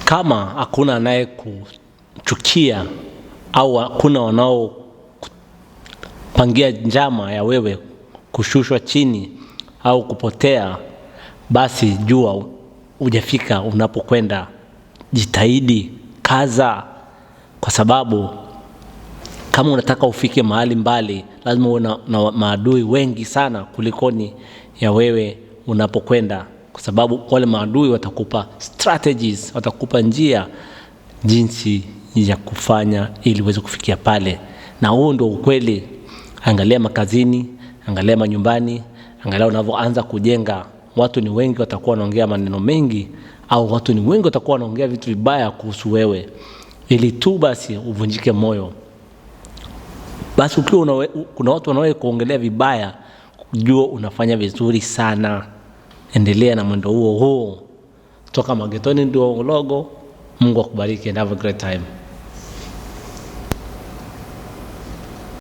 Kama hakuna anaye kuchukia au hakuna wanao pangia njama ya wewe kushushwa chini au kupotea, basi jua hujafika unapokwenda. Jitahidi, kaza, kwa sababu kama unataka ufike mahali mbali, lazima uwe na maadui wengi sana kulikoni ya wewe unapokwenda, kwa sababu wale maadui watakupa strategies, watakupa njia jinsi ya kufanya ili uweze kufikia pale. Na huo ndio ukweli. Angalia makazini, angalia manyumbani, angalia unavyoanza kujenga. Watu ni wengi watakuwa wanaongea maneno mengi, au watu ni wengi watakuwa wanaongea vitu vibaya kuhusu wewe, ili tu basi uvunjike moyo. Basi ukiwa kuna watu wanaoe kuongelea vibaya, jua unafanya vizuri sana. Endelea na mwendo huo. Toka Magetoni ndio logo. Mungu akubariki and have a great time.